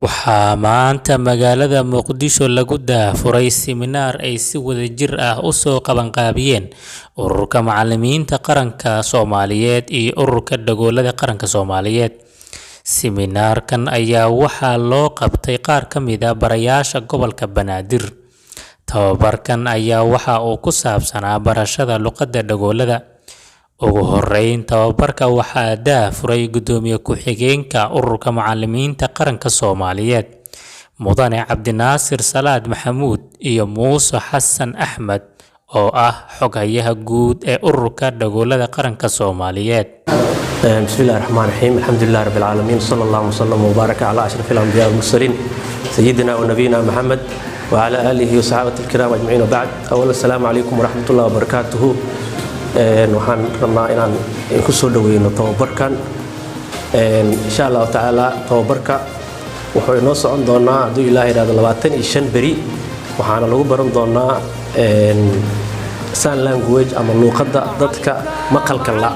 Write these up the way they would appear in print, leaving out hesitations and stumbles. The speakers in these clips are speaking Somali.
Waxaa maanta magaalada Muqdisho lagu daafuray siminaar ay si wadajir ah u soo qabanqaabiyeen Ururka Macallimiinta Qaranka Soomaaliyeed iyo Ururka Dowladda Qaranka Soomaaliyeed. Siminaarkan ayaa waxaa loo qabtay qaar ka mid ah barayaasha gobolka Banaadir. Tababarkan ayaa waxa uu ku saabsanaa barashada luqadda dowladda. Ugu horeyn, tababarka waxaa daafuray Gudoomiye Ku-xigeenka Ururka Macallimiinta Qaranka Soomaaliyeed, Mudane Cabdinaasir Salaad Maxamuud iyo Muuse Xasan Axmed oo ah Xoghayaha Guud ee Ururka Dowladda Qaranka Soomaaliyeed. Bismillahirrahmanirrahim. Alhamdulillahi rabbil alamin. Sallallahu wasallam wa baraka ala ashrafil anbiya wal mursalin sayyidina wa nabiyina Muhammad wa ala alihi wa sahbihi al-kiram ajma'in. Ba'd. Awwalan assalamu alaykum wa rahmatullahi wa barakatuh. Waxaan rabnaa inaan ku soo dhaweeyno tababarkan insha Allah taala. Tababarka wuxuu inoo socon doonaa haddii Ilaahay yiraahdo 25 bari. waxaana lagu baran doonaa sign language ama luqadda dadka maqalka la.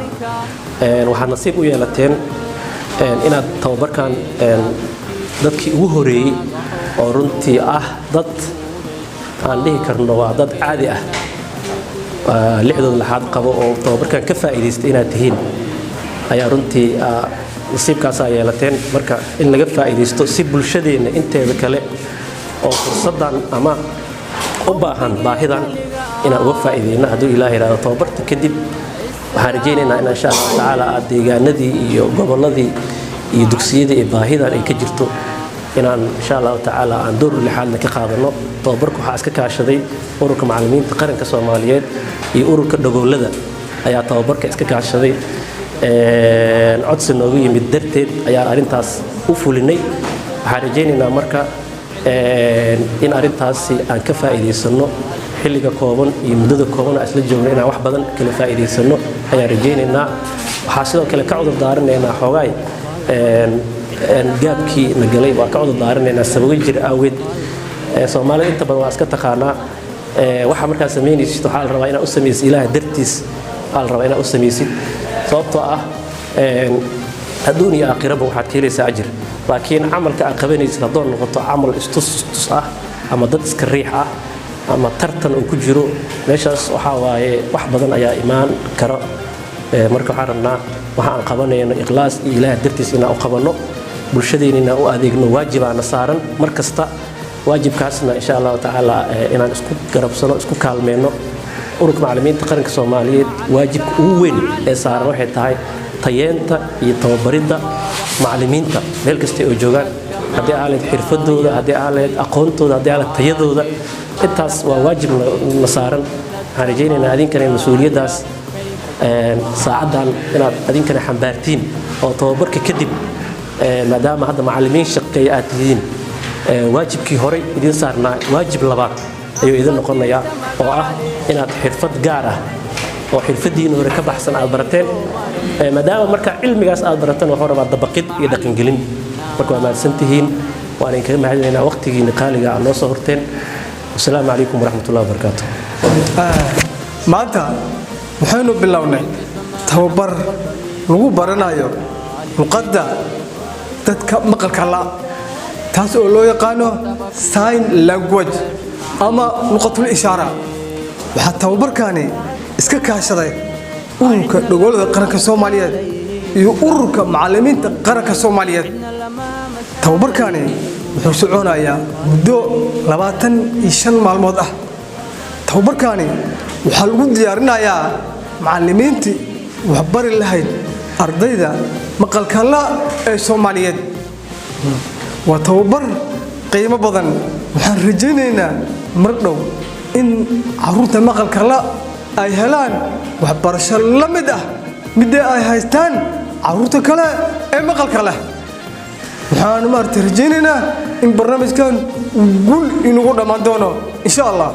waxaad nasiib u yeelateen inaad tababarkan dadkii ugu horeeyay oo runtii ah dad aan dhihi karno waa dad caadi ah lixdood laxaad qabo oo tababarkan ka faa'iideystay inaad tihiin ayaa runtii nasiibkaas ay yeelateen. marka in laga faa'iideysto si bulshadeena inteeda kale oo fursadan ama u baahan baahidan inaan uga faa'iideyno hadduu Ilaahay yiraahdo. tababarka kadib waxaan rajaynaynaa in insha Allah taala deegaanadii iyo gobolladii iyo dugsiyadii ee baahidan ay ka jirto inaan insha Allah taala aan door lixaad ka qaadano. tababarku waxaa iska kaashaday Ururka Macallimiinta Qaranka Soomaaliyeed iyo Ururka Dowladda ayaa tababarka iska kaashaday. codsi noogu yimid darteed ayaan arintaas u fulinay. waxaan rajaynaynaa marka in arintaasi aan ka faa'iideysano xilliga kooban iyo muddada kooban isla joogno inaan wax badan kala faa'iideysano ayaan rajaynaynaa. waxaa sidoo kale ka cudur daaranaynaa xogaay gaabkii la galay waa ka cudur daaranaynaa sababo jir awgeed. Soomaalida inta badan waa iska taqaanaa waxa markaa sameynaysid waxaa la rabaa inaad u sameysid Ilaahay dartiis waxaa la rabaa inaad u sameysid sababtoo ah adduun iyo aakhiraba waxaad ka helaysaa ajir. laakiin camalka aad qabanaysid haddoo noqoto camal istus ah ama dad iska riix ah ama tartan uu ku jiro meeshaas waxaa waaye wax badan ayaa imaan kara. marka waxaan rabnaa waxa aan qabanayno ikhlaas iyo Ilaahay dartiis inaan u qabanno bulshadeena u adeegno waajibaana saaran mar kasta. waajibkaasna insha Allah taala inaan isku garabsano isku kaalmeeno. Ururka Macallimiinta Qaranka Soomaaliyeed waajibka ugu weyn ee saaran waxay tahay tayeenta iyo tababaridda macallimiinta meel kasta oo joogaan haddii aalad xirfadooda haddii aalad aqoontooda haddii aalad tayadooda intaas waa waajib na saaran. waxaan rajaynaynaa idinkana mas'uuliyaddaas saacadan inaad idinkana xambaartiin oo tababarka kadib maadaama hadda macallimiin shaqeeya aad tihiin waajibkii hore idin saarnaa waajib labaad ayuu idin noqonayaa oo ah inaad xirfad gaar ah oo xirfadiina hore ka baxsan aad barateen. maadaama marka cilmigaas aad barateen wuxuu rabaa dabaqid iyo dhaqangelin. marka waa mahadsantihiin waan idinkaga mahadcelinaynaa waqtigiina qaaliga aad noo soo horteen. assalaamu calaykum waraxmatullahi wabarakaatuh. maanta waxaynu bilownay tababar lagu baranayo luqadda dadka maqalka la taas oo loo yaqaano sign language ama luqatul ishaara. waxaa tababarkani iska kaashaday Ururka Dowladda Qaranka Soomaaliyeed iyo Ururka Macallimiinta Qaranka Soomaaliyeed. tababarkani wuxuu soconayaa muddo 25 maalmood ah. tababarkani waxaa lagu diyaarinayaa macallimiintii wax bari lahayd ardayda maqalka la ee Soomaaliyeed. waa tababar qiimo badan. waxaan rajaynaynaa mar dhow in caruurta maqalka la ay helaan waxbarasho la mid ah midda ay haystaan caruurta kale ee maqalka leh. waxaan maartay rajaynaynaa in barnaamijkan guul inagu dhammaan doono insha Allah.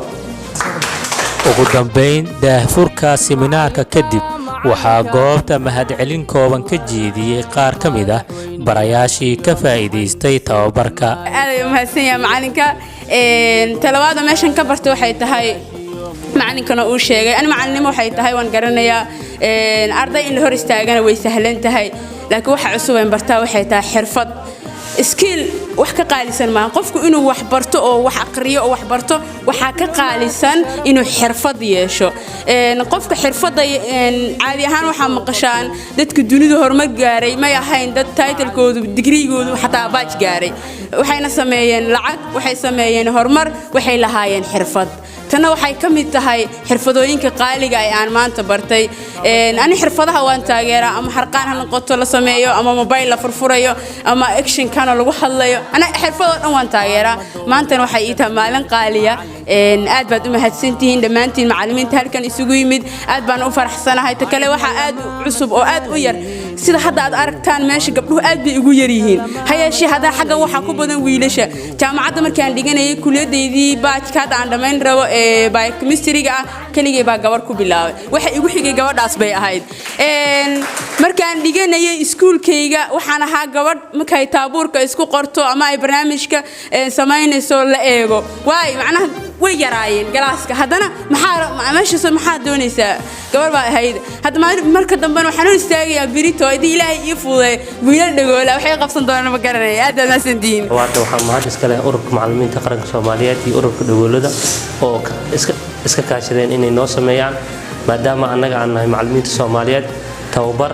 Ugu dambeyn, daahfurka siminaarka kadib waxaa goobta mahadcelin kooban ka jeediyey qaar ka mid ah barayaashii ka faa'iideystay tababarka. aad ayuu mahadsan yahay macalinka. talabaada meeshan ka bartay waxay tahay macalinkana uu sheegay ani macalinimo waxay tahay waan garanayaa arday in la hor istaagana way sahlan tahay laakiin waxa cusub ee bartaa waxay tahay xirfad skill wax ka qaalisan ma qofku inuu wax barto oo wax aqriyo oo wax barto waxa ka qaalisan inuu xirfad yeesho qofka xirfadda caadi ahaan waxa maqashaan dadka dunida horumar gaaray ma yahayn dad title-koodu degree-goodu xataa baaj gaaray waxayna sameeyeen lacag waxay sameeyeen horumar waxay lahaayeen xirfad tana waxay ka mid tahay xirfadooyinka qaaliga ay aan maanta bartay ani xirfadaha waan taageeraa ama harqaan ha noqoto la sameeyo ama mobile la furfurayo ama action kana lagu hadlayo ana xirfado dhan waan taageeraa maanta waxay ii tahay maalin qaaliya aad baad u mahadsantihiin dhamaantiin macallimiinta halkan isugu yimid aad baan u faraxsanahay ta kale waxa aad cusub oo aad u yar sida hadda aad aragtaan meesha gabdhuhu aad bay ugu yar yihiin hayeeshii hada xagga waxa ku badan wiilasha jaamacadda markaan dhiganayay kuliyadeedii baajka hadda aan dhamayn rabo biochemistry-ga kaligay baa gabar ku bilaabay waxa igu xigay gabadhaas bay ahayd markaan dhiganayay iskuulkayga waxaan ahaa gabadh markay taabuurka isku qorto ama ay barnaamijka samaynayso la eego waay macnaha way yaraayeen galaaska haddana maxaa doonaysaa gabar baa ahayd hadda marka dambe waxaan u istaagayaa birito idii ilaahay ii fuuday wiilal dhagoola waxay qabsan doonaan ma garanay aad aad maasantihiin waxaan mahad iska leh ururka macallimiinta qaranka Soomaaliyeed iyo ururka dhagoolada oo iska kaashadeen inay noo sameeyaan maadaama annaga aan nahay macallimiinta Soomaaliyeed tababar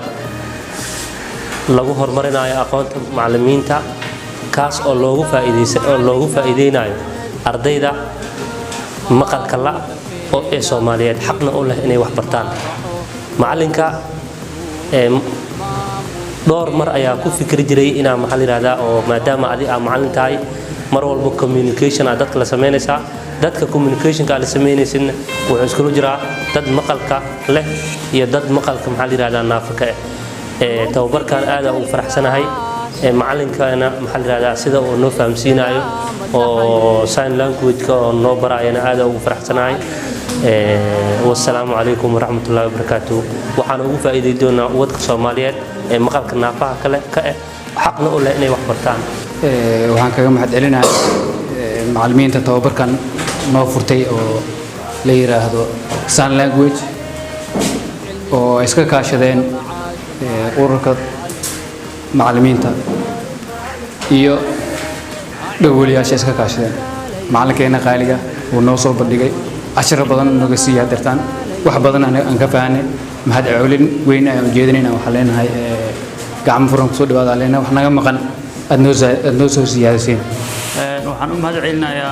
lagu horumarinayo aqoonta macallimiinta kaas oo loogu faa'iideynayo ardayda maqalka la oo ee Soomaaliyeed xaqna u leh inay wax bartaan macallinka door mar ayaa ku fikri jiray inaa maxal yiraahdaa oo maadaama adiga macallin tahay mar walba communication aad dadka la sameynaysaa dadka communication-ka la sameynaysin wuxuu isku jiraa dad maqalka leh iyo dad maqalka maxal yiraahdaa naafka tababarkan aad u faraxsanahay macallinkana maxal yiraahdaa sida uu noo fahamsiinayo oo sign language-ka oo noo barayana aad ugu faraxsanahay والسلام عليكم ورحمة الله وبركاته وحنا ugu faa'iideey doonaa wadka Soomaaliyeed ee maqalka naafaha kale ka xaqna u leh inay wax bartaan waxaan kaga mahad celinayaa macallimiinta tababarkan noo furtay oo la yiraahdo sign language oo iska kaashadeen ururka macallimiinta iyo dhagooliyaasha iska kaashadeen macallinkeena qaaliga uu noo soo bandhigay عشرة بدن نقصي هدرتان واحد بدن أنا كفاني ما هاد عولين وين جيدنا وحلينا هاي قام فرن صود بعد علينا وإحنا كم مكان النوز زيادين. وحنا ما هاد علنا يا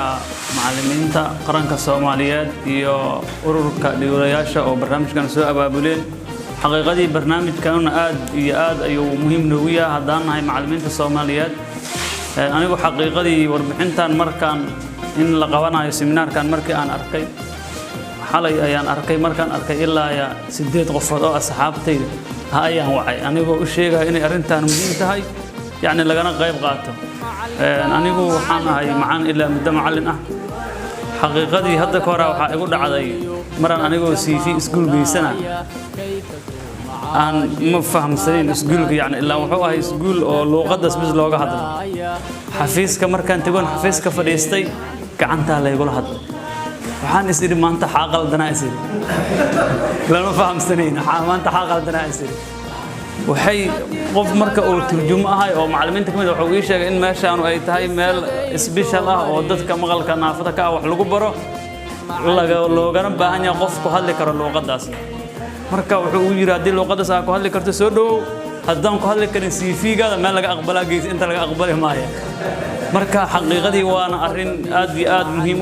معلمين تا قرن كالصوماليات يا أورك ديورياشة أو برنامج كان سواء بابولين حقيقة برنامج كانوا آد أيو مهم نوية هدان هاي معلمين الصوماليات أنا أقول حقيقة وربحنتان مركان إن لقوانا سيمينار كان مركي أنا أركي حالي أيان أركي مركان أركي إلا يا سديت غفرة أصحابتي هاي وعي أنا أقول الشيء إني أرنتان مدينة هاي يعني لقنا غيب قاته أنا أقول حنا هاي معان إلا مدة معلن حقيقة هذا كورا وحقول عادي مرة أنا أقول في سكول بيسنا أنا ما فهم سنين سكول يعني إلا وحوه هاي سكول أو لغة بس لغة هذا حفيز كمركان تقول حفيز كفريستي كعنتها لا يقول هذا وحان يصير ما أنت حاقل دنا يصير لأنه فهم سنين ما أنت حاقل دنا يصير وحي قف مركا أو ترجمة هاي أو معلمين تكمل وحويشة إن ما شانوا أي تهاي مال سبيشال أو ضد كمغل كنافتك أو حلو كبره لو كان بهاني قف كهذا كر اللغة داس مركا وحوير هذه اللغة داس كهذا كرت سودو هذا كهذا كرت سيفي هذا ما لك أقبله جيس أنت لك أقبله مايا مركا حقيقة وانا أرين آد مهم